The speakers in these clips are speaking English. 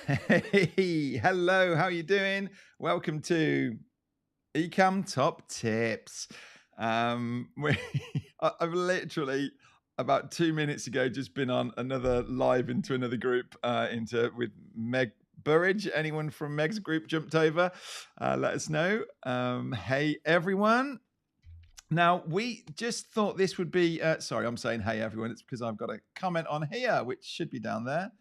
Hey, hello, how you doing? Welcome to Ecamm Top Tips. We, I've literally about 2 minutes ago just been on another live into another group into with Meg Burridge. Anyone from Meg's group jumped over? Let us know. Hey everyone. Now we just thought this would be. Sorry, I'm saying hey everyone. It's because I've got a comment on here, which should be down there.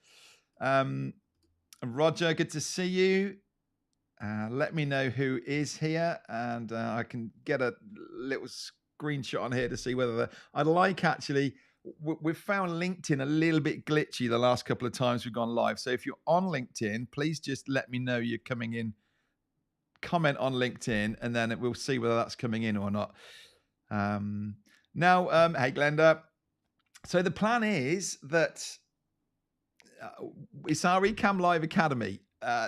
Roger, good to see you. Let me know who is here, and I can get a little screenshot on here to see whether I'd like actually. We've found LinkedIn a little bit glitchy the last couple of times we've gone live. So if you're on LinkedIn, please just let me know you're coming in. Comment on LinkedIn, and then we'll see whether that's coming in or not. Hey Glenda. So the plan is that it's our Ecamm Live Academy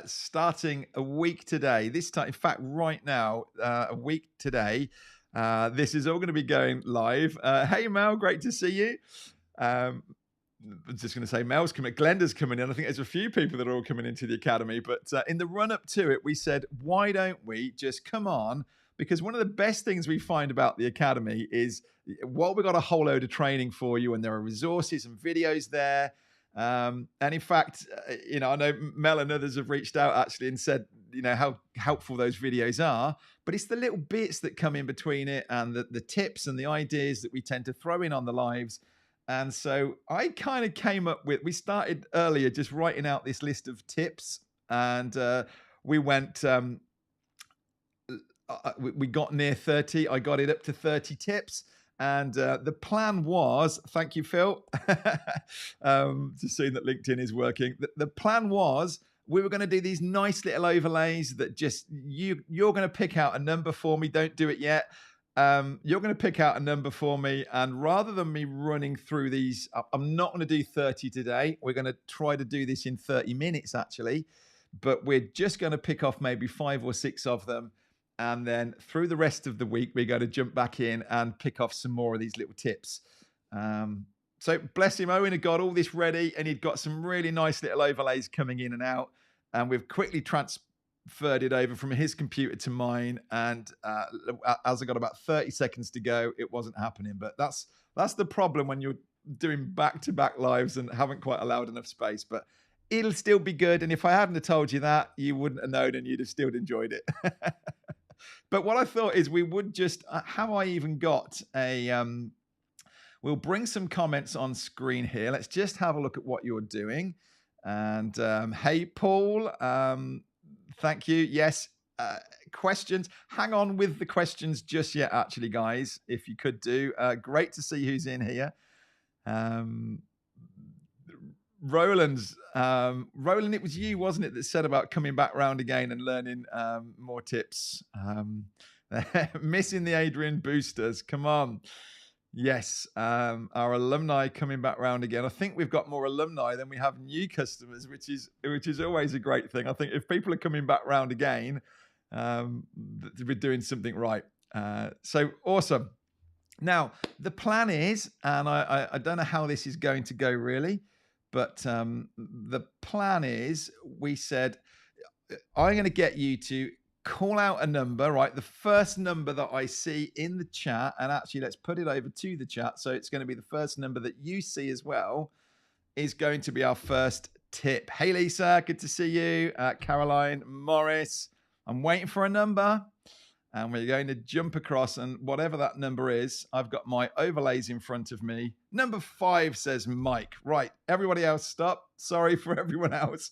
starting a week today. This time, in fact, right now, a week today. This is all going to be going live. Hey, Mel, great to see you. I'm just going to say Mel's coming. Glenda's coming in. I think there's a few people that are all coming into the academy. But in the run up to it, we said, why don't we just come on? Because one of the best things we find about the academy is while we've got a whole load of training for you, and there are resources and videos there. And in fact, I know Mel and others have reached out actually and said, how helpful those videos are. But it's the little bits that come in between it and the tips and the ideas that we tend to throw in on the lives. And so I kind of came up with, we started earlier just writing out this list of tips, and we went, we got near 30. I got it up to 30 tips. And the plan was, thank you, Phil, just seeing that LinkedIn is working. The plan was we were going to do these nice little overlays that just, you're going to pick out a number for me. Don't do it yet. You're going to pick out a number for me. And rather than me running through these, I'm not going to do 30 today. We're going to try to do this in 30 minutes, actually. But we're just going to pick off maybe 5 or 6 of them. And then through the rest of the week, we're going to jump back in and pick off some more of these little tips. So bless him, Owen had got all this ready, and he'd got some really nice little overlays coming in and out. And we've quickly transferred it over from his computer to mine. And as I got about 30 seconds to go, it wasn't happening. But that's the problem when you're doing back-to-back lives and haven't quite allowed enough space. But it'll still be good. And if I hadn't have told you that, you wouldn't have known and you'd have still enjoyed it. But what I thought is we would just, have I even got we'll bring some comments on screen here. Let's just have a look at what you're doing. And hey, Paul, thank you. Yes, questions. Hang on with the questions just yet, actually, guys, if you could do. Great to see who's in here. Roland, it was you, wasn't it, that said about coming back round again and learning more tips? Missing the Adrian boosters. Come on. Yes, our alumni coming back round again. I think we've got more alumni than we have new customers, which is always a great thing. I think if people are coming back round again, we're doing something right. So awesome. Now, the plan is, and I don't know how this is going to go really, but the plan is, we said, I'm going to get you to call out a number, right? The first number that I see in the chat, and actually let's put it over to the chat. So it's going to be the first number that you see as well, is going to be our first tip. Hey, Lisa, good to see you. Caroline, Morris, I'm waiting for a number. And we're going to jump across, and whatever that number is, I've got my overlays in front of me. Number 5 says Mike. Right, everybody else stop. Sorry for everyone else.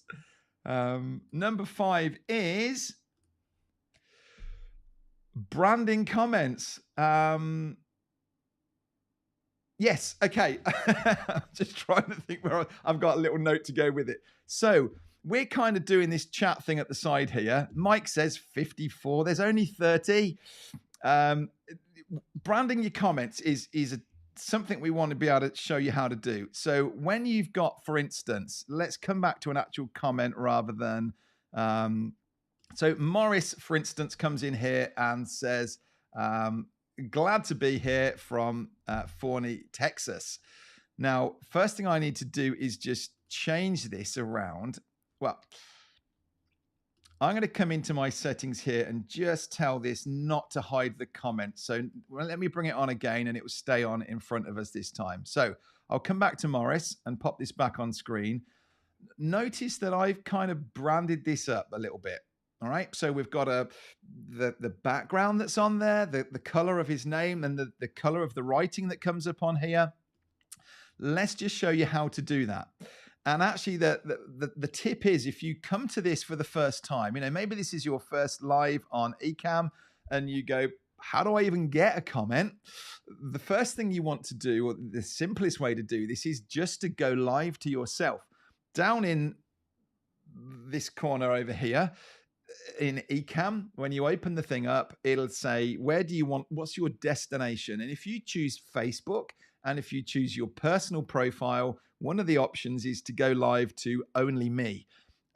Number 5 is branding comments. Yes, okay. I'm just trying to think where I've got a little note to go with it. So we're kind of doing this chat thing at the side here. Mike says 54. There's only 30. Branding your comments is something we want to be able to show you how to do. So when you've got, for instance, let's come back to an actual comment rather than... So Morris, for instance, comes in here and says, glad to be here from Forney, Texas. Now, first thing I need to do is just change this around. Well, I'm going to come into my settings here and just tell this not to hide the comments. So let me bring it on again and it will stay on in front of us this time. So I'll come back to Morris and pop this back on screen. Notice that I've kind of branded this up a little bit. All right. So we've got the background that's on there, the color of his name and the color of the writing that comes up on here. Let's just show you how to do that. And actually, the tip is, if you come to this for the first time, maybe this is your first live on Ecamm, and you go, how do I even get a comment? The first thing you want to do, or the simplest way to do this, is just to go live to yourself. Down in this corner over here, in Ecamm, when you open the thing up, it'll say, what's your destination? And if you choose Facebook, and if you choose your personal profile, one of the options is to go live to only me.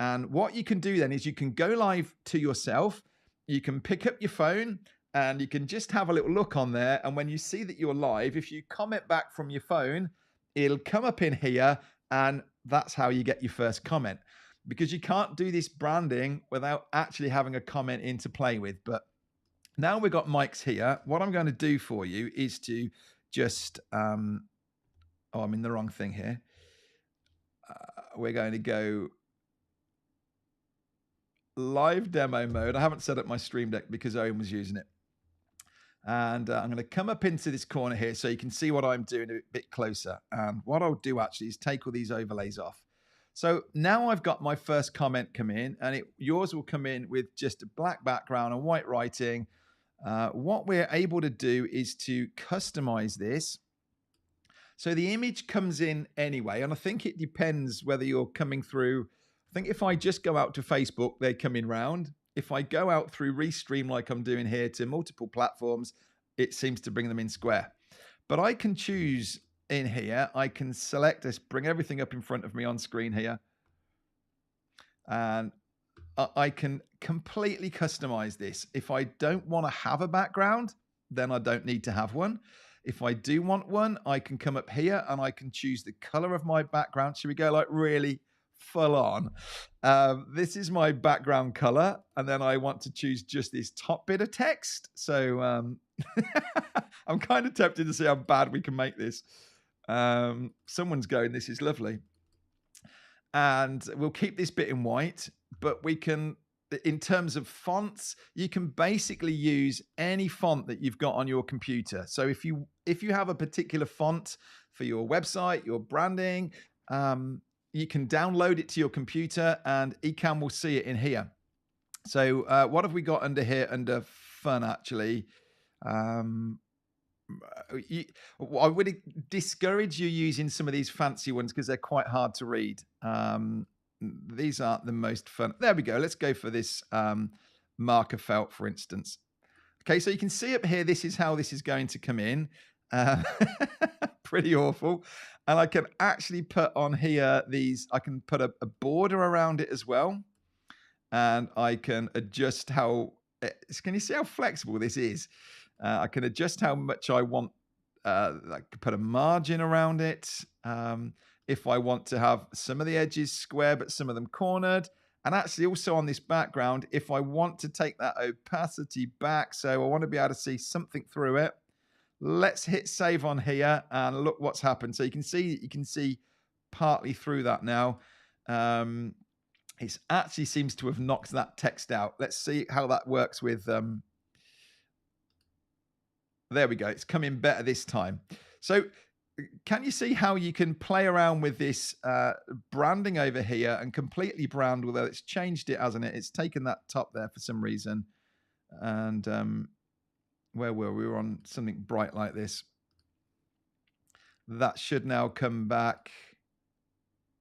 And what you can do then is you can go live to yourself. You can pick up your phone and you can just have a little look on there. And when you see that you're live, if you comment back from your phone, it'll come up in here, and that's how you get your first comment. Because you can't do this branding without actually having a comment in to play with. But now we've got mics here. What I'm going to do for you is to just, I'm in the wrong thing here. We're going to go live demo mode. I haven't set up my Stream Deck because Owen was using it. And I'm going to come up into this corner here so you can see what I'm doing a bit closer. And what I'll do actually is take all these overlays off. So now I've got my first comment come in, and yours will come in with just a black background and white writing. What we're able to do is to customize this. So the image comes in anyway, and I think it depends whether you're coming through. I think if I just go out to Facebook, they come in round. If I go out through Restream like I'm doing here to multiple platforms, it seems to bring them in square. But I can choose in here. I can select this, bring everything up in front of me on screen here. And I can completely customize this. If I don't want to have a background, then I don't need to have one. If I do want one, I can come up here and I can choose the color of my background. Should we go like really full on? This is my background color. And then I want to choose just this top bit of text. So I'm kind of tempted to see how bad we can make this. Someone's going, this is lovely. And we'll keep this bit in white, but we can, in terms of fonts, you can basically use any font that you've got on your computer. So if you have a particular font for your website, your branding, you can download it to your computer and Ecamm will see it in here. So what have we got under here under fun actually? I would discourage you using some of these fancy ones because they're quite hard to read. These aren't the most fun. There we go. Let's go for this marker felt, for instance. Okay, so you can see up here, this is how this is going to come in. Pretty awful. And I can actually put on here I can put a border around it as well. And I can adjust can you see how flexible this is? I can adjust how much I want. I can put a margin around it. If I want to have some of the edges square, but some of them cornered. And actually also on this background, if I want to take that opacity back, so I want to be able to see something through it, let's hit save on here and look what's happened. So you can see partly through that now. It actually seems to have knocked that text out. Let's see how that works with... There we go. It's coming better this time. So can you see how you can play around with this branding over here and completely brand, although it's changed it, hasn't it? It's taken that top there for some reason. And where were we? We were on something bright like this. That should now come back.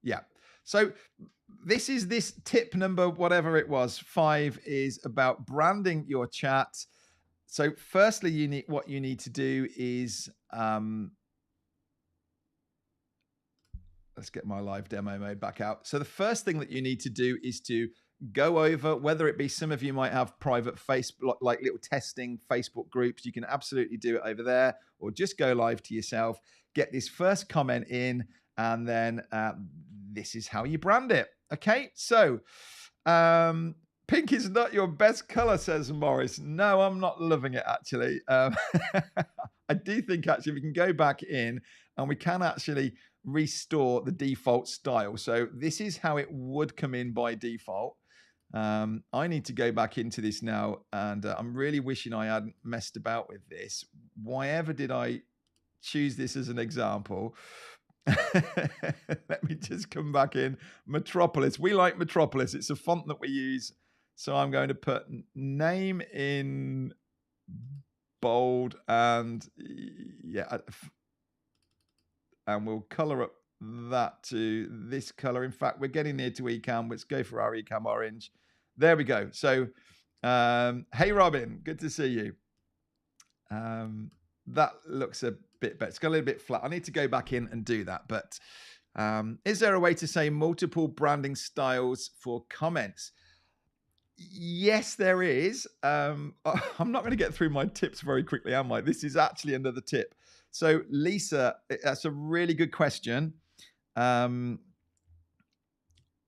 Yeah. So this is this tip number, whatever it was, 5 is about branding your chat. So firstly, what you need to do is, let's get my live demo mode back out. So the first thing that you need to do is to go over, whether it be some of you might have private Facebook, like little testing Facebook groups, you can absolutely do it over there, or just go live to yourself, get this first comment in, and then this is how you brand it. Okay, so Pink is not your best color, says Morris. No, I'm not loving it, actually. I do think, actually, we can go back in and we can actually restore the default style. So this is how it would come in by default. I need to go back into this now, and I'm really wishing I hadn't messed about with this. Why ever did I choose this as an example? Let me just come back in. Metropolis. We like Metropolis. It's a font that we use. So I'm going to put name in bold, and yeah, and we'll color up that to this color. In fact, we're getting near to Ecamm. Let's go for our Ecamm orange. There we go. So, hey, Robin, good to see you. That looks a bit better. It's got a little bit flat. I need to go back in and do that. But is there a way to say multiple branding styles for comments? Yes, there is. I'm not going to get through my tips very quickly, am I? This is actually another tip. So, Lisa, that's a really good question.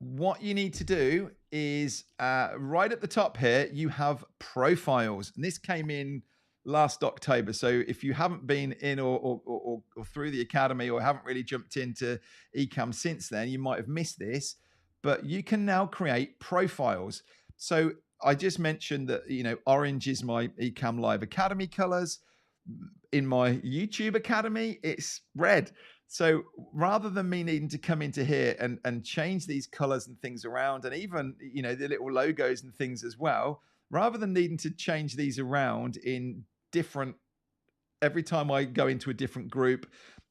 What you need to do is right at the top here, you have profiles. And this came in last October. So if you haven't been in or through the academy or haven't really jumped into Ecamm since then, you might have missed this. But you can now create profiles. So I just mentioned that, you know, orange is my Ecamm Live Academy colors. In my YouTube Academy, it's red. So rather than me needing to come into here and change these colors and things around, and even, you know, the little logos and things as well, rather than needing to change these around in different, every time I go into a different group,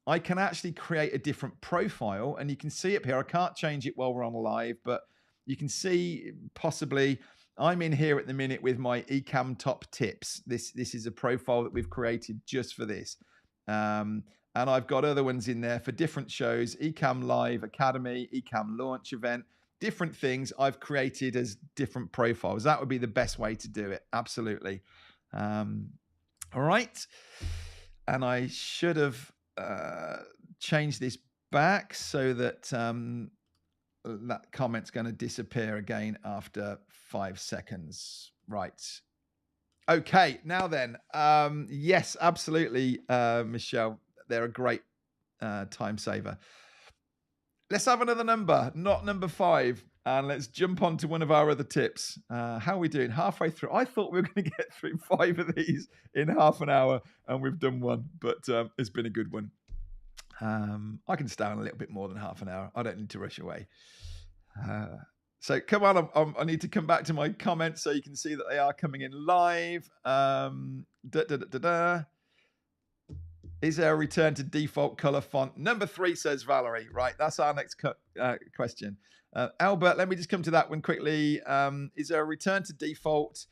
I can actually create a different profile. And you can see up here, I can't change it while we're on live, but you can see possibly I'm in here at the minute with my Ecamm top tips. This is a profile that we've created just for this. And I've got other ones in there for different shows, Ecamm Live Academy, Ecamm launch event, different things I've created as different profiles. That would be the best way to do it. Absolutely. All right. And I should have changed this back so that that comment's going to disappear again after 5 seconds. Right. Okay. Now then, yes, absolutely, Michelle. They're a great time saver. Let's have another number, not number 5. And let's jump on to one of our other tips. How are we doing? Halfway through. I thought we were going to get through 5 of these in half an hour, and we've done one, but it's been a good one. I can stay on a little bit more than half an hour. I don't need to rush away. So come on, I need to come back to my comments so you can see that they are coming in live. Is there a return to default color font? Number 3, says Valerie. Right, that's our next question. Albert, let me just come to that one quickly. Is there a return to default?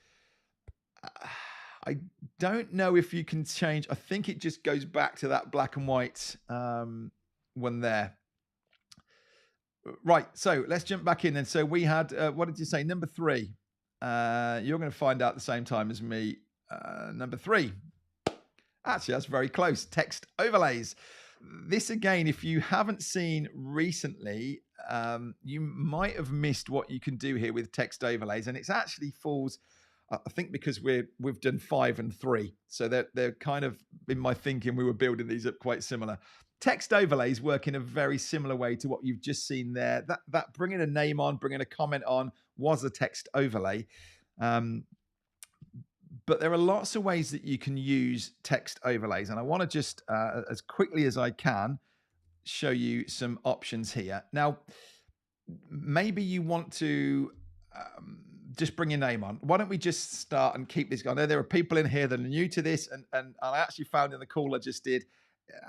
I don't know if you can change. I think it just goes back to that black and white one there. Right, so let's jump back in. And so we had, what did you say? Number 3. You're going to find out at the same time as me. Number 3. Actually, that's very close. Text overlays. This, again, if you haven't seen recently, you might have missed what you can do here with text overlays. And it actually falls, I think, because we've done 5 and 3. So they're kind of, in my thinking, we were building these up quite similar. Text overlays work in a very similar way to what you've just seen there. That bringing a name on, bringing a comment on was a text overlay. But there are lots of ways that you can use text overlays. And I want to just, as quickly as I can, show you some options here. Now, maybe you want to just bring your name on. Why don't we just start and keep this going? I know there are people in here that are new to this, and I actually found in the call I just did,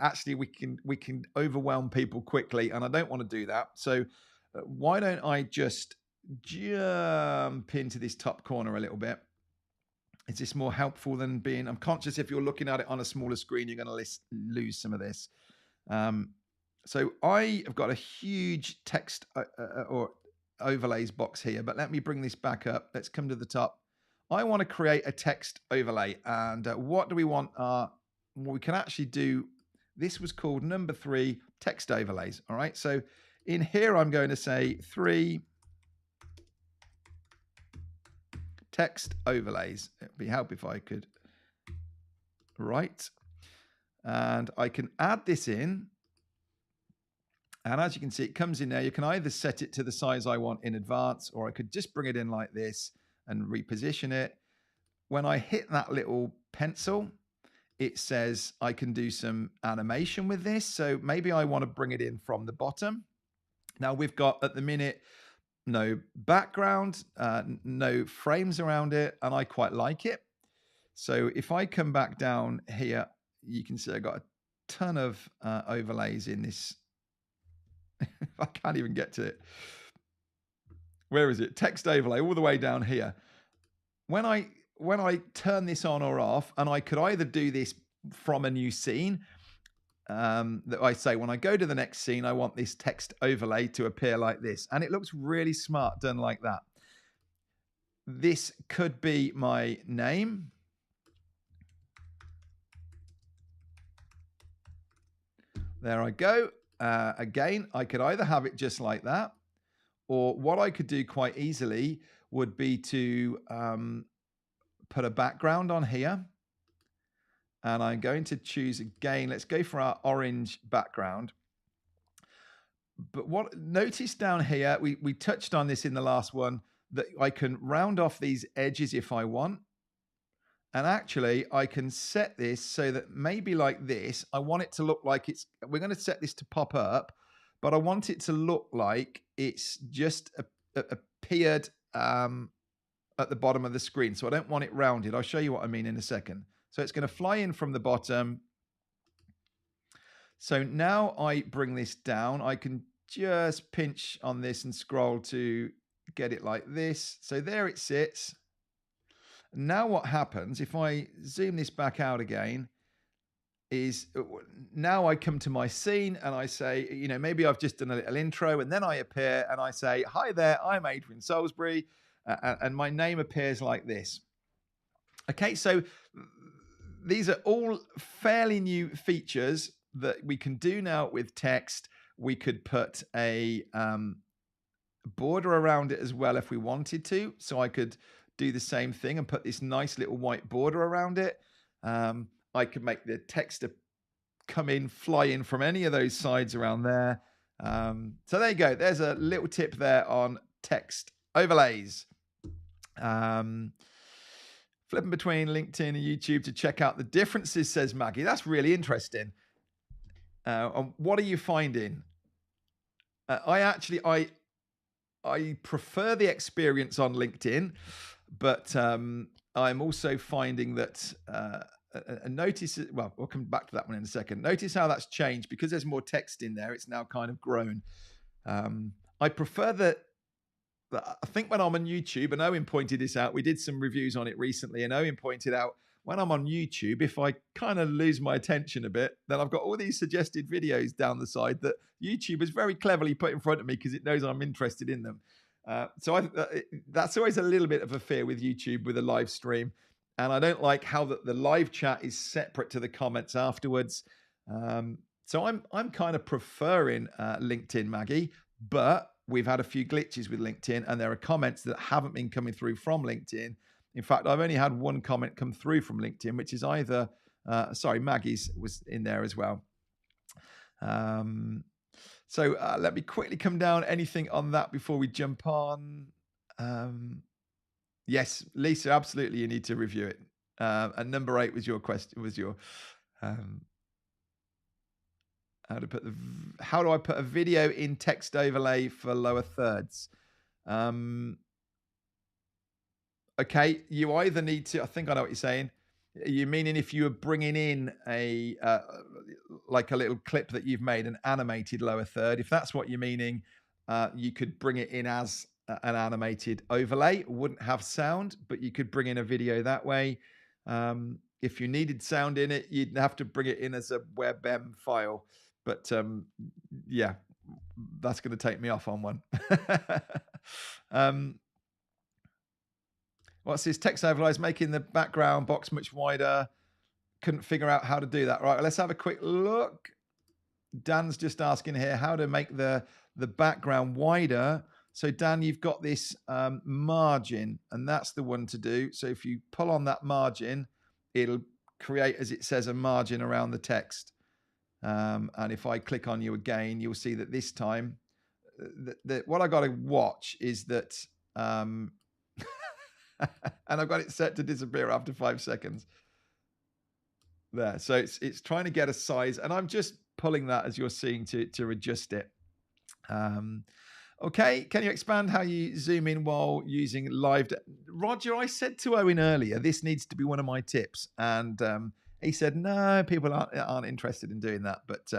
actually we can overwhelm people quickly, and I don't want to do that. So why don't I just jump into this top corner a little bit? Is this more helpful than being, I'm conscious if you're looking at it on a smaller screen, you're going to lose some of this. So I have got a huge text or overlays box here, but let me bring this back up. Let's come to the top. I want to create a text overlay. And what do we want? Well, we can actually do, this was called number 3, text overlays. All right. So in here, I'm going to say 3 text overlays. It would be help if I could write. And I can add this in. And as you can see, it comes in there. You can either set it to the size I want in advance, or I could just bring it in like this and reposition it. When I hit that little pencil, it says I can do some animation with this. So maybe I want to bring it in from the bottom. Now we've got at the minute no background, no frames around it, and I quite like it. So if I come back down here, you can see I got a ton of overlays in this. I can't even get to it. Where is it? Text overlay all the way down here. When I turn this on or off, and I could either do this from a new scene, that I say when I go to the next scene, I want this text overlay to appear like this. And it looks really smart done like that. This could be my name. There I go. Again, I could either have it just like that, or what I could do quite easily would be to put a background on here. And I'm going to choose again, let's go for our orange background. But notice down here, we touched on this in the last one, that I can round off these edges if I want. And actually, I can set this so that maybe like this, I want it to look like we're going to set this to pop up, but I want it to look like it's just appeared at the bottom of the screen. So I don't want it rounded. I'll show you what I mean in a second. So it's going to fly in from the bottom. So now I bring this down. I can just pinch on this and scroll to get it like this. So there it sits. Now what happens, if I zoom this back out again, is now I come to my scene and I say, you know, maybe I've just done a little intro, and then I appear and I say, hi there, I'm Adrian Salisbury, and my name appears like this. Okay, so these are all fairly new features that we can do now with text. We could put a border around it as well if we wanted to. So I could do the same thing and put this nice little white border around it. I could make the text fly in from any of those sides around there. So there you go. There's a little tip there on text overlays. Flipping between LinkedIn and YouTube to check out the differences, says Maggie. That's really interesting. And what are you finding? I prefer the experience on LinkedIn, but I'm also finding that notice, well, we'll come back to that one in a second. Notice how that's changed because there's more text in there. It's now kind of grown. I prefer that. I think when I'm on YouTube, and Owen pointed this out, we did some reviews on it recently, and Owen pointed out when I'm on YouTube, if I kind of lose my attention a bit, then I've got all these suggested videos down the side that YouTube has very cleverly put in front of me because it knows I'm interested in them. So that's always a little bit of a fear with YouTube with a live stream. And I don't like how the live chat is separate to the comments afterwards. So I'm kind of preferring LinkedIn, Maggie, but we've had a few glitches with LinkedIn, and there are comments that haven't been coming through from LinkedIn. In fact, I've only had one comment come through from LinkedIn, which is either, Maggie's was in there as well. So let me quickly come down. Anything on that before we jump on? Yes, Lisa, absolutely. You need to review it. And number 8 was your question, how do I put a video in text overlay for lower thirds? Okay, you either need to, I think I know what you're saying. You meaning if you were bringing in like a little clip that you've made, an animated lower third, if that's what you're meaning, you could bring it in as an animated overlay. It wouldn't have sound, but you could bring in a video that way. If you needed sound in it, you'd have to bring it in as a WebM file. But yeah, that's going to take me off on one. What's this? Text overlays making the background box much wider. Couldn't figure out how to do that. Right, let's have a quick look. Dan's just asking here how to make the background wider So Dan, you've got this margin, and that's the one to do. So if you pull on that margin, it'll create, as it says, a margin around the text. And if I click on you again, you'll see that this time, what I got to watch is that, and I've got it set to disappear after 5 seconds. There, so it's trying to get a size, and I'm just pulling that as you're seeing to adjust it. Okay, can you expand how you zoom in while using live? Roger, I said to Owen earlier, this needs to be one of my tips, and he said no, people aren't interested in doing that. But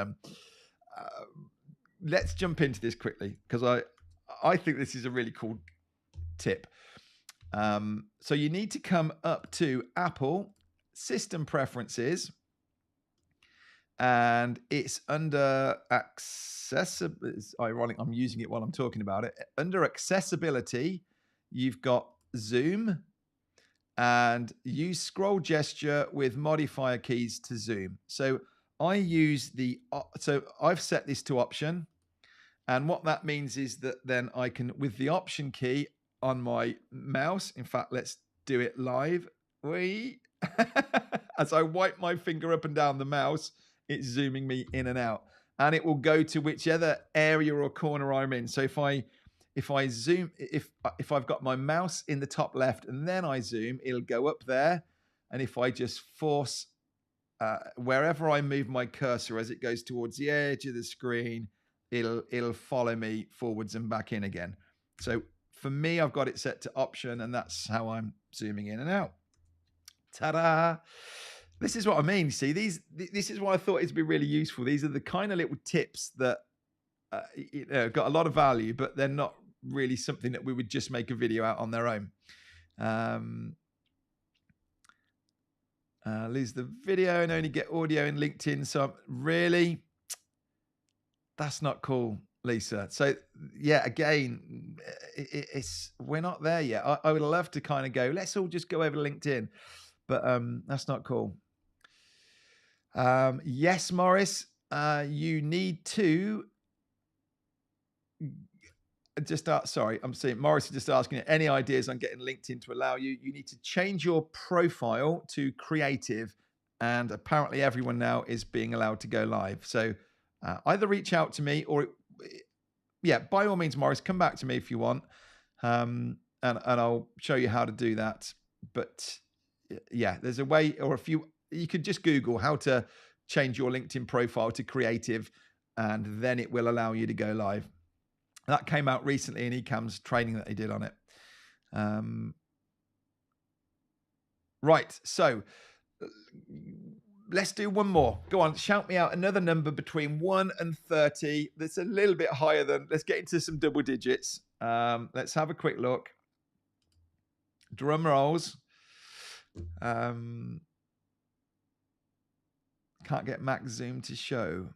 let's jump into this quickly because I think this is a really cool tip. So you need to come up to Apple System Preferences, and it's under accessibility. It's ironic I'm using it while I'm talking about it. Under accessibility, you've got zoom, and use scroll gesture with modifier keys to zoom. So I use so I've set this to option, and what that means is that then I can, with the option key on my mouse, in fact, let's do it live. As I wipe my finger up and down the mouse, it's zooming me in and out, and it will go to whichever area or corner I'm in. So if I zoom, if I've got my mouse in the top left and then I zoom, it'll go up there. And if I just force wherever I move my cursor as it goes towards the edge of the screen, it'll follow me forwards and back in again. So for me, I've got it set to option, and that's how I'm zooming in and out. Ta-da! This is what I mean. See, this is why I thought it'd be really useful. These are the kind of little tips that got a lot of value, but they're not really something that we would just make a video out on their own. Lose the video and only get audio in LinkedIn. So really, that's not cool, Lisa. So yeah, again, we're not there yet. I would love to kind of go, let's all just go over to LinkedIn, but that's not cool. Yes, Morris, you need to sorry, I'm seeing Morris is just asking any ideas on getting LinkedIn to allow you. You need to change your profile to creative, and apparently everyone now is being allowed to go live. So either reach out to me or, yeah, by all means, Morris, come back to me if you want, and I'll show you how to do that. But yeah, there's a way, or if you could just Google how to change your LinkedIn profile to creative, and then it will allow you to go live. That came out recently in Ecamm's training that they did on it. Right, so let's do one more. Go on, shout me out another number between 1 and 30. That's a little bit higher than, let's get into some double digits. Let's have a quick look. Drum rolls. Can't get max zoom to show,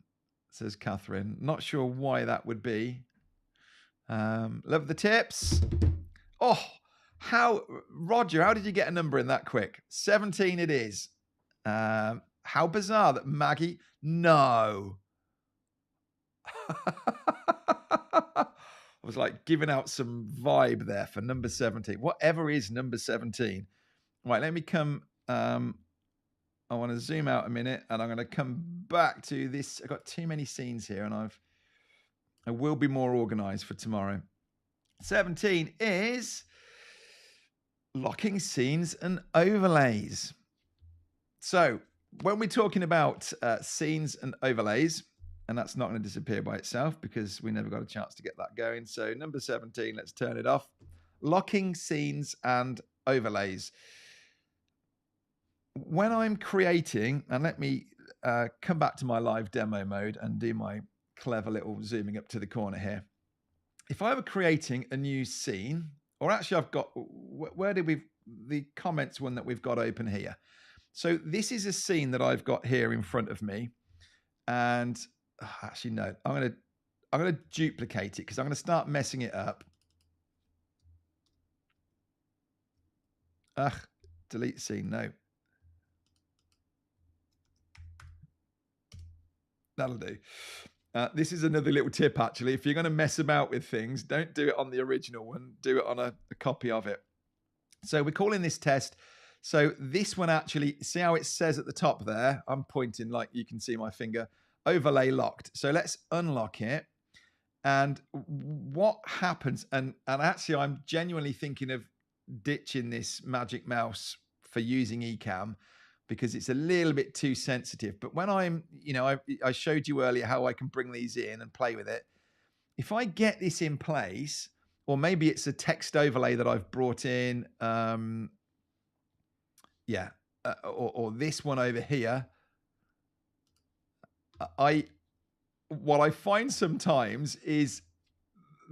says Catherine. Not sure why that would be. Love the tips. Oh, Roger, how did you get a number in that quick? 17 it is. How bizarre that Maggie, no. I was like giving out some vibe there for number 17. Whatever is number 17. Right, let me come. I want to zoom out a minute, and I'm going to come back to this. I've got too many scenes here, and I will be more organized for tomorrow. 17 is locking scenes and overlays. So when we're talking about scenes and overlays, and that's not going to disappear by itself because we never got a chance to get that going. So number 17, let's turn it off. Locking scenes and overlays. When I'm creating, and let me come back to my live demo mode and do my clever little zooming up to the corner here. If I were creating a new scene, or actually I've got, where did the comments one that we've got open here. So this is a scene that I've got here in front of me. And actually, no, I'm going to duplicate it because I'm going to start messing it up. Delete scene, no. That'll do. This is another little tip, actually. If you're going to mess about with things, don't do it on the original one. Do it on a copy of it. So we're calling this test. So this one actually, see how it says at the top there? I'm pointing like you can see my finger. Overlay locked. So let's unlock it. And what happens, and actually I'm genuinely thinking of ditching this magic mouse for using Ecamm because it's a little bit too sensitive. But when I'm, I showed you earlier how I can bring these in and play with it. If I get this in place, or maybe it's a text overlay that I've brought in, or this one over here, what I find sometimes is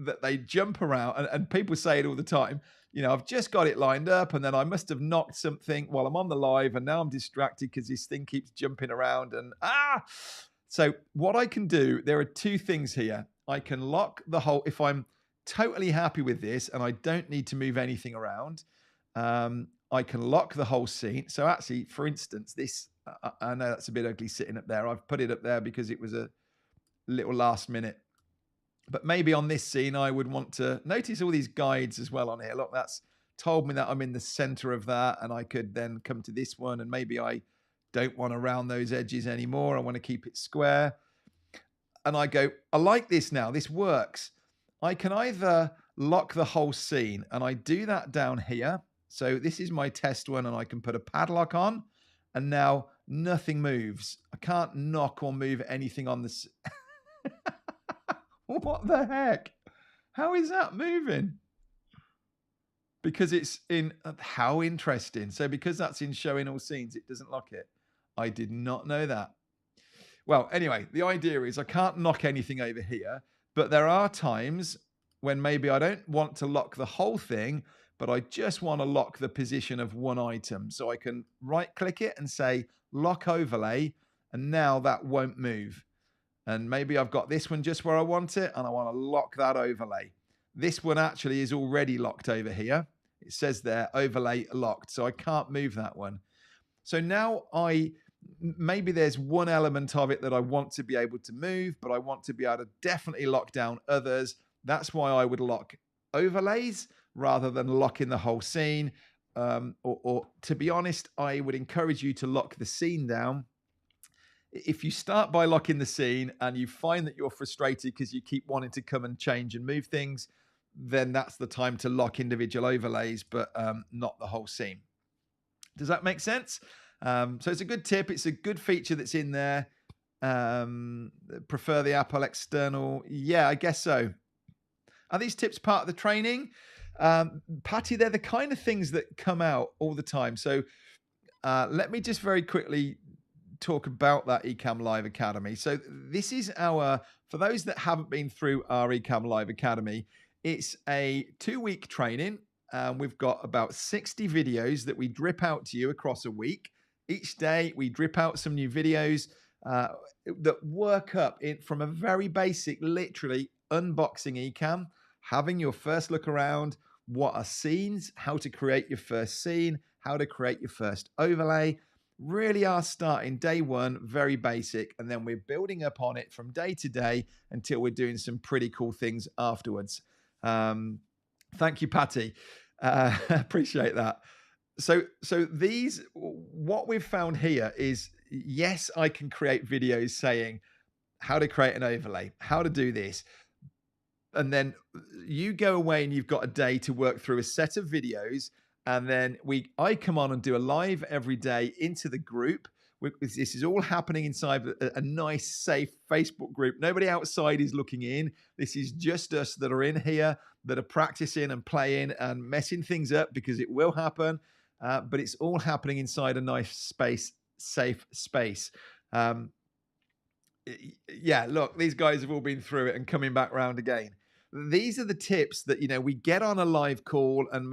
that they jump around, and people say it all the time. I've just got it lined up, and then I must have knocked something while I'm on the live, and now I'm distracted because this thing keeps jumping around. So what I can do, there are two things here. I can lock the whole, if I'm totally happy with this and I don't need to move anything around, I can lock the whole scene. So actually, for instance, this, I know that's a bit ugly sitting up there. I've put it up there because it was a little last minute. But maybe on this scene, I would want to notice all these guides as well on here. Look, that's told me that I'm in the center of that, and I could then come to this one, and maybe I don't want to round those edges anymore. I want to keep it square. And I go, I like this now. This works. I can either lock the whole scene, and I do that down here. So this is my test one, and I can put a padlock on, and now nothing moves. I can't knock or move anything on this. What the heck? How is that moving? Because it's in, how interesting. So because that's in showing all scenes, it doesn't lock it. I did not know that. Well, anyway, the idea is I can't knock anything over here, but there are times when maybe I don't want to lock the whole thing, but I just want to lock the position of one item. So I can right click it and say lock overlay, and now that won't move. And maybe I've got this one just where I want it, and I want to lock that overlay. This one actually is already locked over here. It says there, overlay locked, so I can't move that one. So now maybe there's one element of it that I want to be able to move, but I want to be able to definitely lock down others. That's why I would lock overlays rather than locking the whole scene. Or to be honest, I would encourage you to lock the scene down. If you start by locking the scene and you find that you're frustrated because you keep wanting to come and change and move things, then that's the time to lock individual overlays, but not the whole scene. Does that make sense? So it's a good tip. It's a good feature that's in there. Prefer the Apple external. Yeah, I guess so. Are these tips part of the training? Patty, they're the kind of things that come out all the time. So let me just very quickly talk about that Ecamm Live Academy. So this is for those that haven't been through our Ecamm Live Academy, it's a 2-week training. We've got about 60 videos that we drip out to you across a week. Each day we drip out some new videos that work up from a very basic, literally unboxing Ecamm, having your first look around, what are scenes, how to create your first scene, how to create your first overlay. Really are starting day one, very basic, and then we're building up on it from day to day until we're doing some pretty cool things afterwards. Thank you, Patty. Appreciate that. So what we've found here is, yes, I can create videos saying how to create an overlay, how to do this. And then you go away and you've got a day to work through a set of videos. And then I come on and do a live every day into the group. This is all happening inside a nice, safe Facebook group. Nobody outside is looking in. This is just us that are in here, that are practicing and playing and messing things up, because it will happen. But it's all happening inside a nice space, safe space. Yeah, look, these guys have all been through it and coming back round again. These are the tips that, we get on a live call and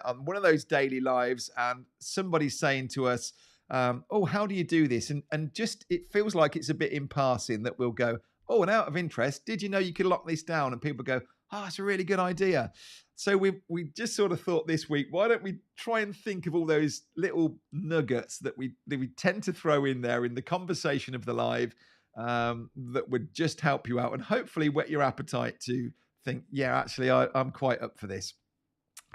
on one of those daily lives, and somebody's saying to us, oh, how do you do this? And just, it feels like it's a bit in passing that we'll go, oh, and out of interest, did you know you could lock this down? And people go, oh, it's a really good idea. So we just sort of thought this week, why don't we try and think of all those little nuggets that we tend to throw in there in the conversation of the live, that would just help you out and hopefully whet your appetite to think, yeah, actually, I'm quite up for this.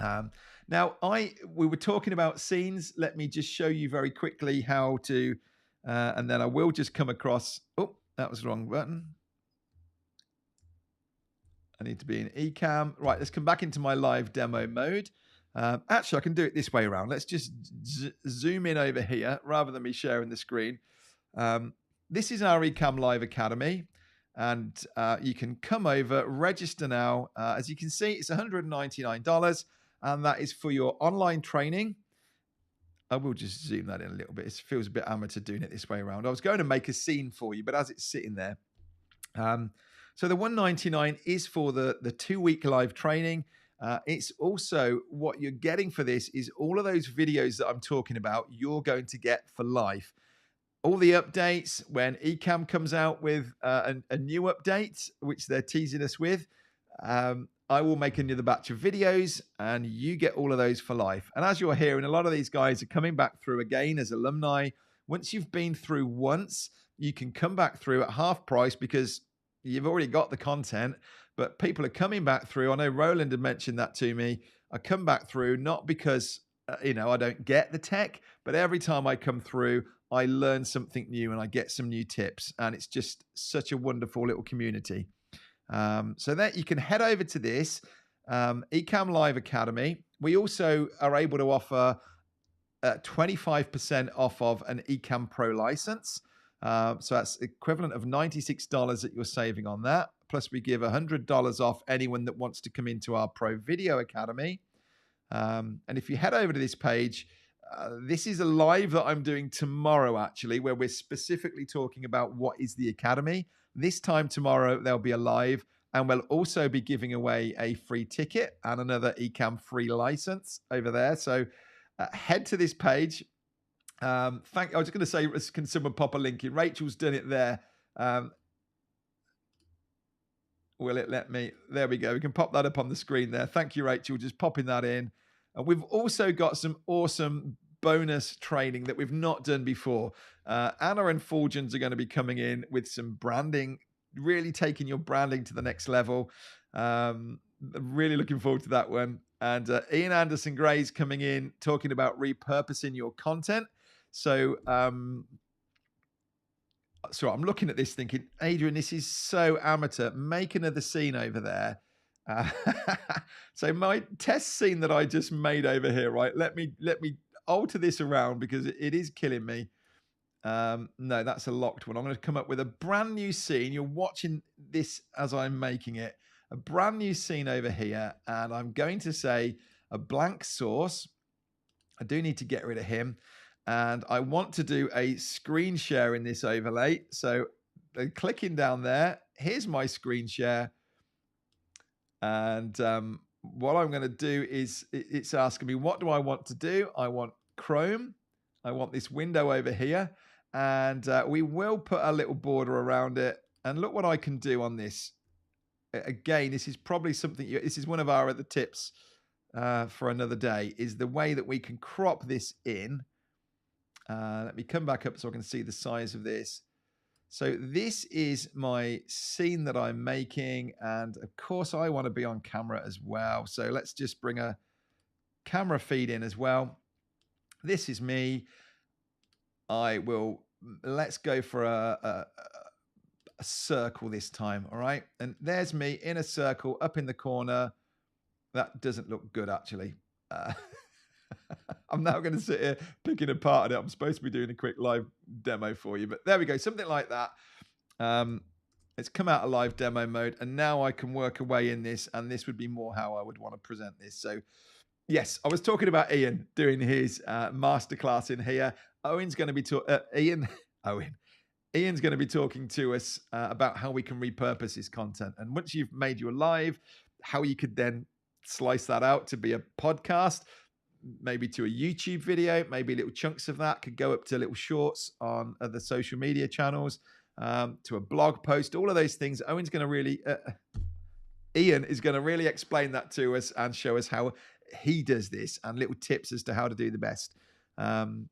Now, we were talking about scenes. Let me just show you very quickly how to, and then I will just come across. Oh, that was the wrong button. I need to be in Ecamm. Right, let's come back into my live demo mode. Actually, I can do it this way around. Let's just zoom in over here rather than me sharing the screen. This is our Ecamm Live Academy. And you can come over, register now. As you can see, it's $199. And that is for your online training. I will just zoom that in a little bit. It feels a bit amateur doing it this way around. I was going to make a scene for you, but as it's sitting there. So the $199 is for the 2-week live training. It's also what you're getting for this is all of those videos that I'm talking about, you're going to get for life. All the updates when Ecamm comes out with a new update, which they're teasing us with, I will make another batch of videos and you get all of those for life. And as you're hearing, a lot of these guys are coming back through again as alumni. Once you've been through once, you can come back through at half price because you've already got the content, but people are coming back through. I know Roland had mentioned that to me. I come back through not because, I don't get the tech, but every time I come through, I learn something new and I get some new tips. And it's just such a wonderful little community. So that you can head over to this Ecamm Live Academy. We also are able to offer 25% off of an Ecamm Pro license. So that's equivalent of $96 that you're saving on that. Plus we give $100 off anyone that wants to come into our Pro Video Academy. And if you head over to this page, this is a live that I'm doing tomorrow, actually, where we're specifically talking about what is the Academy. This time tomorrow, there'll be a live, and we'll also be giving away a free ticket and another Ecamm free license over there. So head to this page. I was going to say, can someone pop a link in? Rachel's done it there. Will it let me? There we go. We can pop that up on the screen there. Thank you, Rachel, just popping that in. And we've also got some awesome bonus training that we've not done before. Anna and Fulgens are going to be coming in with some branding, really taking your branding to the next level. Really looking forward to that one. And Ian Anderson Gray's coming in talking about repurposing your content. So, I'm looking at this thinking, Adrian, this is so amateur. Make another scene over there. So my test scene that I just made over here, right? Let me alter this around because it is killing me. No, that's a locked one. I'm going to come up with a brand new scene. You're watching this as I'm making it. A brand new scene over here. And I'm going to say a blank source. I do need to get rid of him. And I want to do a screen share in this overlay. So clicking down there, here's my screen share. And what I'm going to do is it's asking me, what do I want to do? I want Chrome. I want this window over here. And we will put a little border around it. And look what I can do on this. Again, this is probably something, this is one of our other tips for another day, is the way that we can crop this in. Let me come back up so I can see the size of this. So this is my scene that I'm making. And of course, I want to be on camera as well. So let's just bring a camera feed in as well. This is me. Let's go for a circle this time. All right. And there's me in a circle up in the corner. That doesn't look good, actually. I'm now going to sit here picking apart it. I'm supposed to be doing a quick live demo for you, but there we go. Something like that. It's come out of live demo mode, and now I can work away in this, and this would be more how I would want to present this. So yes, I was talking about Ian doing his masterclass in here. Ian's going to be talking to us about how we can repurpose his content. And once you've made your live, how you could then slice that out to be a podcast, maybe to a YouTube video, maybe little chunks of that could go up to little shorts on other social media channels, to a blog post, all of those things. Ian is going to really explain that to us and show us how he does this and little tips as to how to do the best. And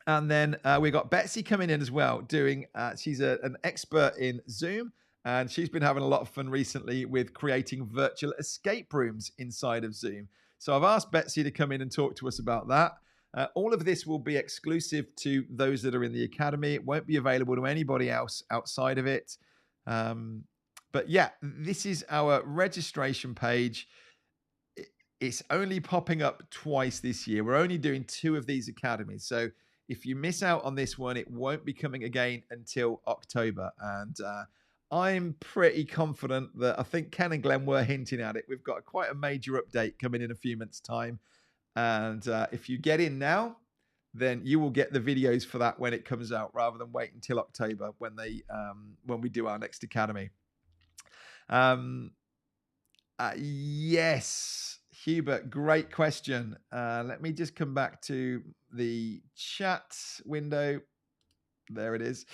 And then we got Betsy coming in as well, doing, she's an expert in Zoom, and she's been having a lot of fun recently with creating virtual escape rooms inside of Zoom. So I've asked Betsy to come in and talk to us about that. All of this will be exclusive to those that are in the Academy. It won't be available to anybody else outside of it. But yeah, this is our registration page. It's only popping up twice this year. We're only doing 2 of these academies. So if you miss out on this one, it won't be coming again until October. And I'm pretty confident that I think Ken and Glenn were hinting at it. We've got quite a major update coming in a few months' time. And if you get in now, then you will get the videos for that when it comes out, rather than wait until October when we do our next academy. Yes, Hubert, great question. Let me just come back to the chat window. There it is.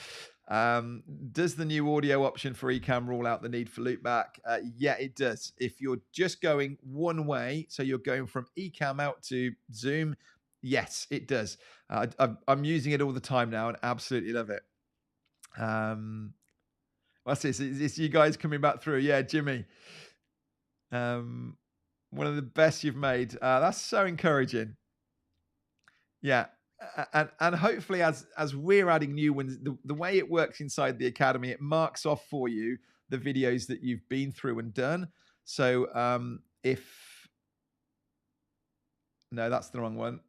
Does the new audio option for Ecamm rule out the need for loopback? Yeah, it does. If you're just going one way, so you're going from Ecamm out to Zoom, yes, it does. I'm using it all the time now and absolutely love it. What's this? Is this you guys coming back through? Yeah, Jimmy. One of the best you've made. That's so encouraging. Yeah. And hopefully as we're adding new ones, the way it works inside the Academy, it marks off for you the videos that you've been through and done. So no, that's the wrong one.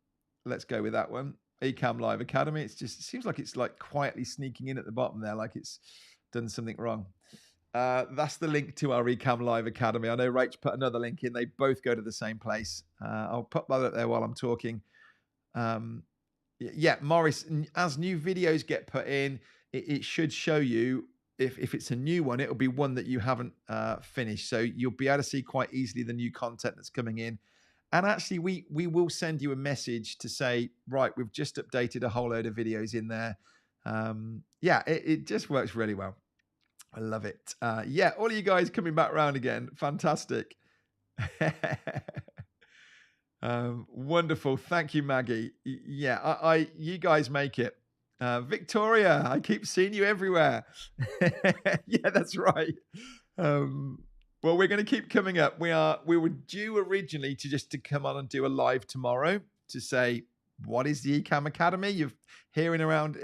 Let's go with that one. Ecamm Live Academy. It seems like it's like quietly sneaking in at the bottom there, like it's done something wrong. That's the link to our Ecamm Live Academy. I know Rach put another link in. They both go to the same place. I'll put that up there while I'm talking. Yeah, Morris, as new videos get put in, it should show you if it's a new one, it'll be one that you haven't finished. So you'll be able to see quite easily the new content that's coming in. And actually, we will send you a message to say, right, we've just updated a whole load of videos in there. Yeah, it just works really well. I love it. Yeah, all of you guys coming back around again. Fantastic. Wonderful. Thank you, Maggie. Yeah, you guys make it. Victoria, I keep seeing you everywhere. Yeah, that's right. Well, we're going to keep coming up. We were due originally to come on and do a live tomorrow to say, what is the Ecamm Academy? You're hearing around,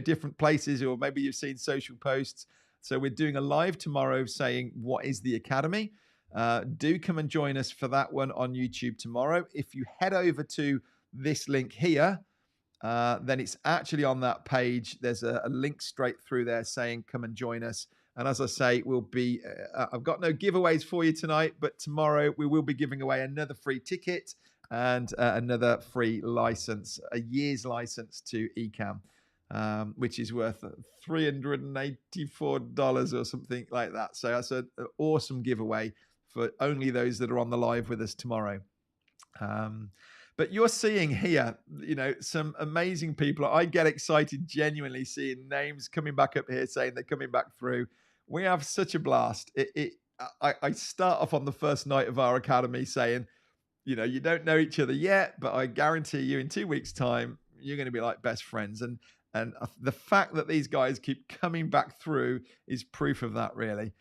different places, or maybe you've seen social posts. So we're doing a live tomorrow saying, what is the Academy? Do come and join us for that one on YouTube tomorrow. If you head over to this link here, then it's actually on that page. There's a link straight through there saying, come and join us. And as I say, I've got no giveaways for you tonight, but tomorrow we will be giving away another free ticket and another free license, a year's license to Ecamm, which is worth $384 or something like that. So that's an awesome giveaway for only those that are on the live with us tomorrow. But you're seeing here, some amazing people. I get excited genuinely seeing names coming back up here saying they're coming back through. We have such a blast. I start off on the first night of our academy saying, you don't know each other yet, but I guarantee you in 2 weeks' time, you're going to be like best friends. And the fact that these guys keep coming back through is proof of that, really.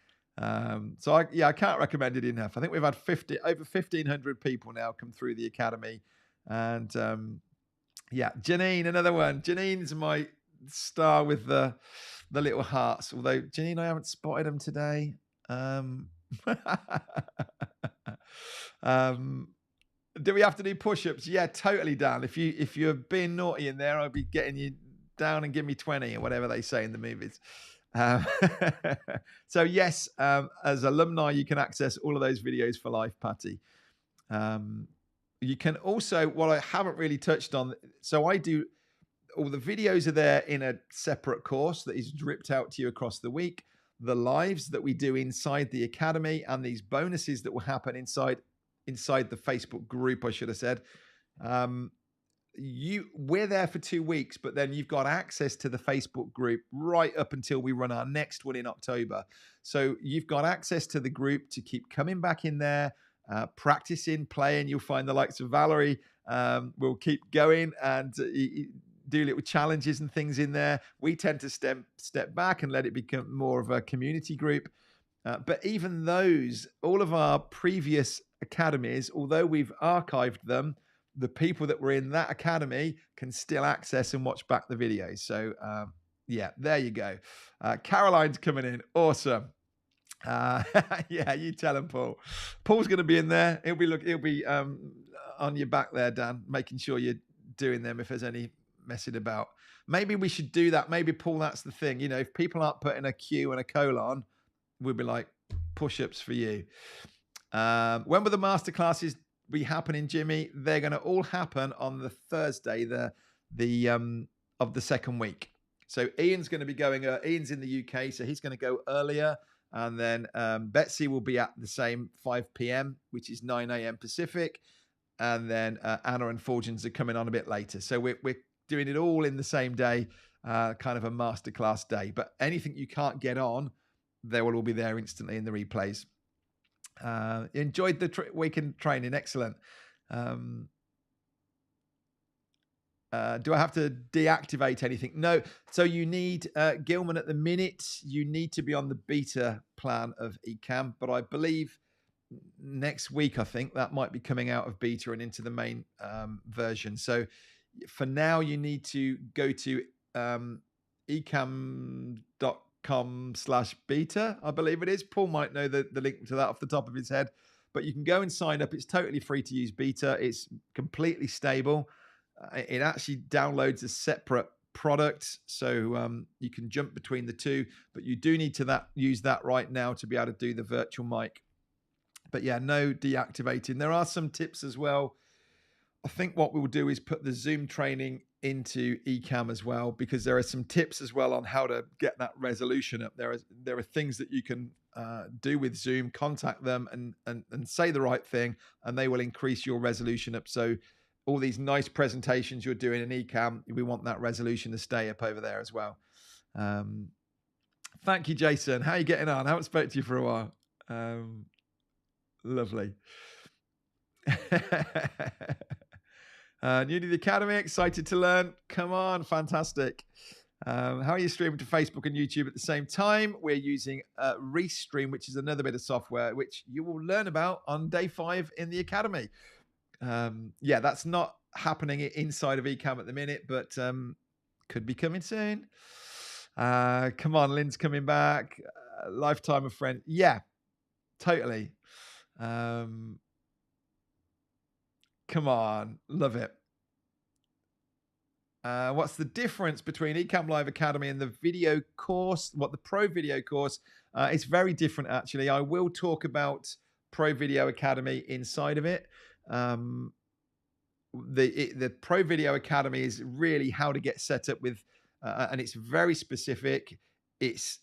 So I can't recommend it enough. I think we've had over 1,500 people now come through the academy. And yeah, Janine, another one. Janine's my star with the little hearts. Although, Janine, I haven't spotted them today. Do we have to do push-ups? Yeah, totally, Dan. If you're being naughty in there, I'll be getting you down and give me 20 or whatever they say in the movies. So yes, as alumni, you can access all of those videos for life, Patty. You can also, what I haven't really touched on, so I do, all the videos are there in a separate course that is dripped out to you across the week. The lives that we do inside the academy and these bonuses that will happen inside the Facebook group, I should have said. We're there for 2 weeks, but then you've got access to the Facebook group right up until we run our next one in October. So you've got access to the group to keep coming back in there, practicing, playing. You'll find the likes of Valerie will keep going, and do little challenges and things in there. We tend to step back and let it become more of a community group. But even those, all of our previous academies, although we've archived them, the people that were in that academy can still access and watch back the videos. So yeah, there you go. Caroline's coming in. Awesome. Yeah, you tell him, Paul. Paul's going to be in there. He'll be on your back there, Dan, making sure you're doing them if there's any messing about. Maybe we should do that. Maybe, Paul, that's the thing. You know, if people aren't putting a Q and a colon, we'll be like, push-ups for you. When will the masterclasses be happening, Jimmy? They're going to all happen on the Thursday, of the second week. So Ian's going to be going. Ian's in the UK, so he's going to go earlier, and then Betsy will be at the same 5 p.m., which is 9 a.m. Pacific, and then Anna and Fortunes are coming on a bit later. So we're doing it all in the same day, kind of a masterclass day. But anything you can't get on, they will all be there instantly in the replays. Enjoyed the weekend training. Excellent. Do I have to deactivate anything? No. So you need, Gilman, at the minute, you need to be on the beta plan of Ecamm, but I believe next week, I think that might be coming out of beta and into the main version. So for now, you need to go to ecamm.com/beta, I believe it is. Paul might know the link to that off the top of his head, but you can go and sign up. It's totally free to use beta. It's completely stable. It actually downloads a separate product, so you can jump between the two, but you do need to use that right now to be able to do the virtual mic. But yeah, no deactivating. There are some tips as well. I think what we'll do is put the Zoom training into Ecamm as well, because there are some tips as well on how to get that resolution up. There are things that you can do with Zoom. Contact them and say the right thing, and they will increase your resolution up. So all these nice presentations you're doing in Ecamm, we want that resolution to stay up over there as well. Thank you, Jason. How are you getting on? I haven't spoken to you for a while. Lovely. New to the Academy, excited to learn. Come on, fantastic. How are you streaming to Facebook and YouTube at the same time? We're using Restream, which is another bit of software, which you will learn about on day 5 in the Academy. Yeah, that's not happening inside of Ecamm at the minute, but could be coming soon. Come on, Lynn's coming back. Lifetime of friend. Yeah, totally. Come on, love it. What's the difference between Ecamm Live Academy and the video course? What the Pro Video course? It's very different, actually. I will talk about Pro Video Academy inside of it. The Pro Video Academy is really how to get set up with, and it's very specific. It's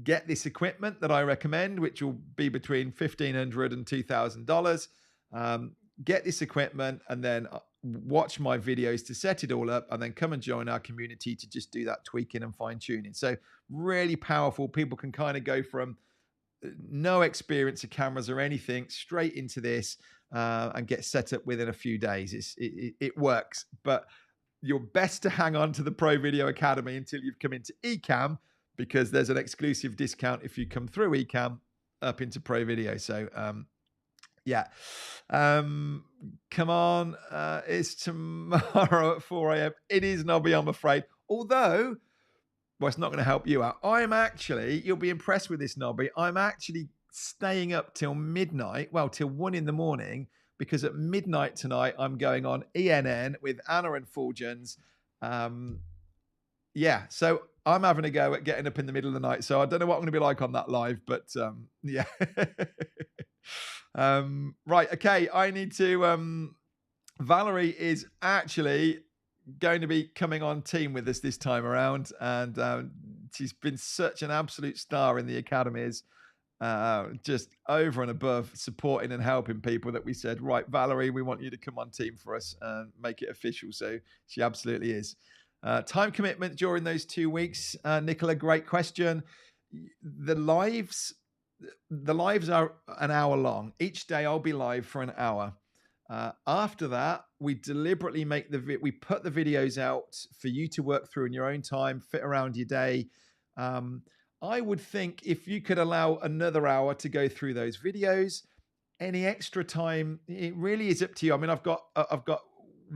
get this equipment that I recommend, which will be between $1,500 and $2,000. Get this equipment and then watch my videos to set it all up, and then come and join our community to just do that tweaking and fine tuning. So really powerful. People can kind of go from no experience of cameras or anything straight into this and get set up within a few days. It works, but you're best to hang on to the Pro Video Academy until you've come into Ecamm, because there's an exclusive discount if you come through Ecamm up into Pro Video. So yeah, come on, it's tomorrow at 4 a.m. It is, Nobby, I'm afraid. Although, well, it's not going to help you out. I'm actually, you'll be impressed with this, Nobby. I'm actually staying up till midnight, well, till 1 in the morning, because at midnight tonight, I'm going on ENN with Anna and Fulgens. Yeah, so I'm having a go at getting up in the middle of the night. So I don't know what I'm going to be like on that live, but yeah. Right, okay, I need to, Valerie is actually going to be coming on team with us this time around, and she's been such an absolute star in the academies, just over and above supporting and helping people, that we said, right, Valerie, we want you to come on team for us and make it official. So she absolutely is. Time commitment during those 2 weeks, Nicola, great question. The lives are an hour long. Each day I'll be live for an hour. After that, we deliberately we put the videos out for you to work through in your own time, fit around your day. Um, I would think if you could allow another hour to go through those videos, any extra time, it really is up to you. I mean, I've got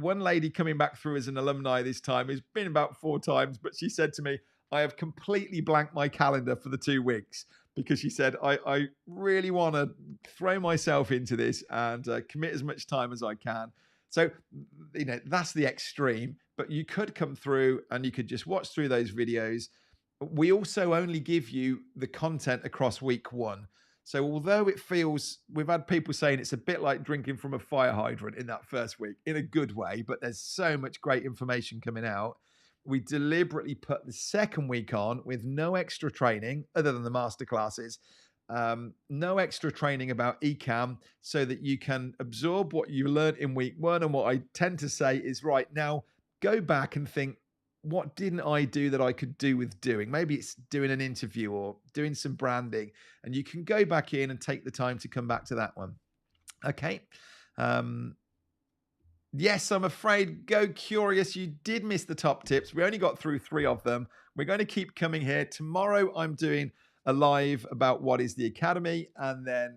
one lady coming back through as an alumni this time, who's been about 4 times, but she said to me, I have completely blanked my calendar for the 2 weeks, because she said, I really want to throw myself into this and commit as much time as I can. So, that's the extreme, but you could come through and you could just watch through those videos. We also only give you the content across week 1. So although we've had people saying it's a bit like drinking from a fire hydrant in that first week, in a good way, but there's so much great information coming out. We deliberately put the second week on with no extra training other than the masterclasses, no extra training about Ecamm, so that you can absorb what you learned in week 1. And what I tend to say is, right now, go back and think, what didn't I do that I could do with doing? Maybe it's doing an interview or doing some branding, and you can go back in and take the time to come back to that one. Okay. Yes, I'm afraid, Go Curious, you did miss the top tips. We only got through 3 of them. We're going to keep coming here. Tomorrow, I'm doing a live about what is the Academy, and then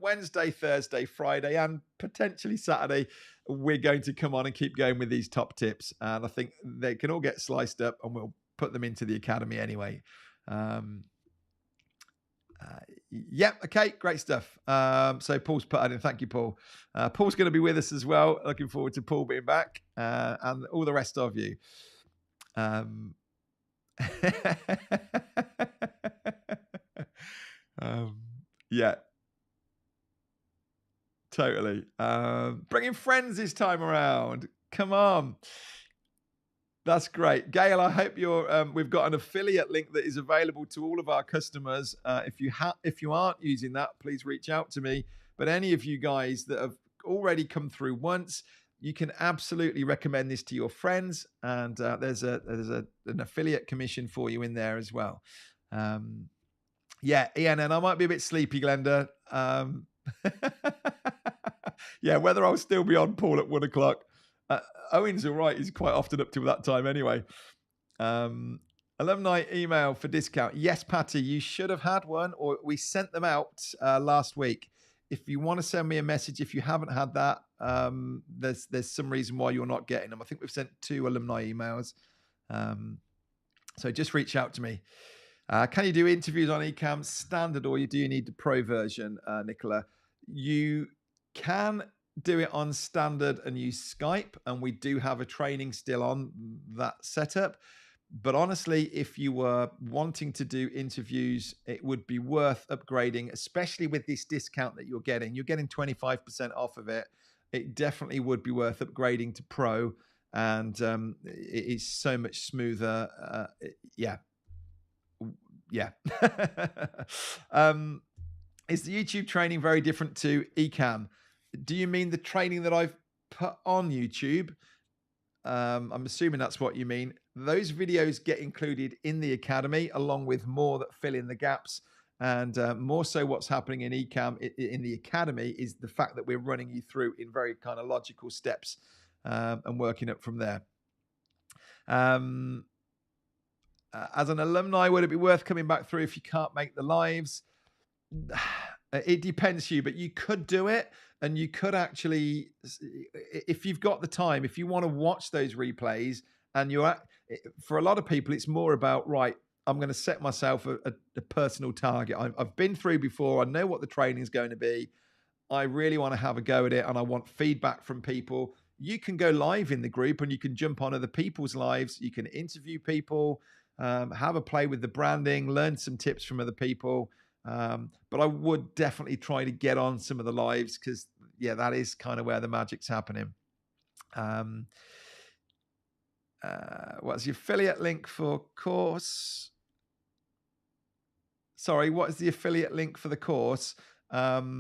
Wednesday, Thursday, Friday, and potentially Saturday, we're going to come on and keep going with these top tips. And I think they can all get sliced up, and we'll put them into the Academy anyway. Okay, great stuff. So Paul's put that in. Thank you, Paul. Paul's going to be with us as well. Looking forward to Paul being back, and all the rest of you. Yeah, totally. Bringing friends this time around. Come on. That's great. Gail, I hope we've got an affiliate link that is available to all of our customers. If you aren't using that, please reach out to me. But any of you guys that have already come through once, you can absolutely recommend this to your friends. And there's an affiliate commission for you in there as well. Yeah, Ian, and I might be a bit sleepy, Glenda. Yeah, whether I'll still be on, Paul, at 1 o'clock. Owen's all right. He's quite often up to that time anyway. Alumni email for discount. Yes, Patty, you should have had one, or we sent them out last week. If you want to send me a message, if you haven't had that, there's some reason why you're not getting them. I think we've sent 2 alumni emails. So just reach out to me. Can you do interviews on Ecamm standard, or do you need the pro version, Nicola? You can do it on standard and use Skype, and we do have a training still on that setup. But honestly, if you were wanting to do interviews, it would be worth upgrading, especially with this discount that you're getting. You're getting 25% off of it. It definitely would be worth upgrading to Pro, and it is so much smoother. Yeah. Is the YouTube training very different to Ecamm? Do you mean the training that I've put on YouTube? I'm assuming that's what you mean. Those videos get included in the Academy, along with more that fill in the gaps. And more so what's happening in Ecamm in the Academy is the fact that we're running you through in very kind of logical steps and working up from there. As an alumni, would it be worth coming back through if you can't make the lives? It depends, Hugh, but you could do it, and you could actually, if you've got the time, if you want to watch those replays, and for a lot of people, it's more about, right, I'm going to set myself a personal target. I've been through before. I know what the training is going to be. I really want to have a go at it, and I want feedback from people. You can go live in the group, and you can jump on other people's lives. You can interview people, have a play with the branding, learn some tips from other people. But I would definitely try to get on some of the lives, because, yeah, that is kind of where the magic's happening. What's the affiliate link for course? Sorry, what is the affiliate link for the course? How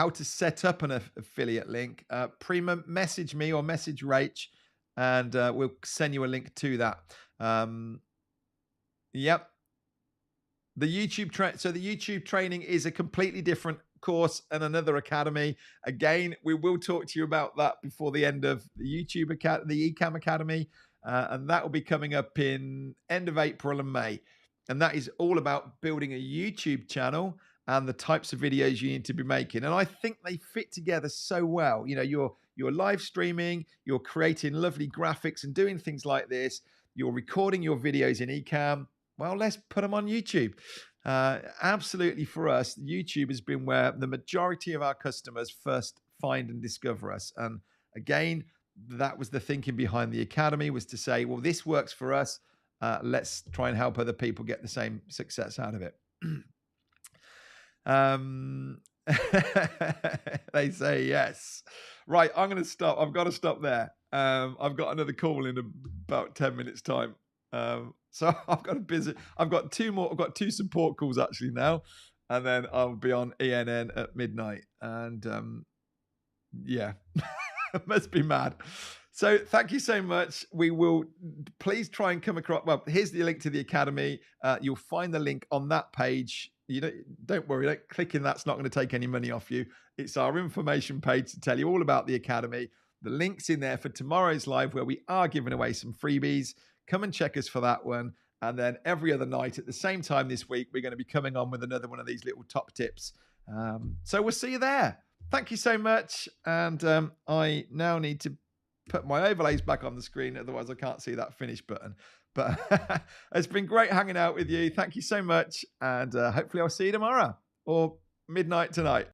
to set up an affiliate link? Prima, message me or message Rach, and we'll send you a link to that. Yep. The YouTube the YouTube training is a completely different course and another academy. Again, we will talk to you about that before the end of the the Ecamm Academy, and that will be coming up in end of April and May. And that is all about building a YouTube channel and the types of videos you need to be making. And I think they fit together so well. You know, you're live streaming, you're creating lovely graphics and doing things like this. You're recording your videos in Ecamm. Well, let's put them on YouTube. Absolutely, for us, YouTube has been where the majority of our customers first find and discover us. And again, that was the thinking behind the academy, was to say, well, this works for us. Let's try and help other people get the same success out of it. They say yes. Right, I'm going to stop. I've got to stop there. I've got another call in about 10 minutes time. So I've got a busy. I've got two more. I've got two support calls actually now, and then I'll be on ENN at midnight. And yeah, must be mad. So thank you so much. We will please try and come across. Well, here's the link to the academy. You'll find the link on that page. Don't worry. Don't click in. That's not going to take any money off you. It's our information page to tell you all about the academy. The link's in there for tomorrow's live, where we are giving away some freebies. Come and check us for that one. And then every other night at the same time this week, we're going to be coming on with another one of these little top tips. So we'll see you there. Thank you so much. And I now need to put my overlays back on the screen. Otherwise, I can't see that finish button. But it's been great hanging out with you. Thank you so much. And hopefully I'll see you tomorrow or midnight tonight.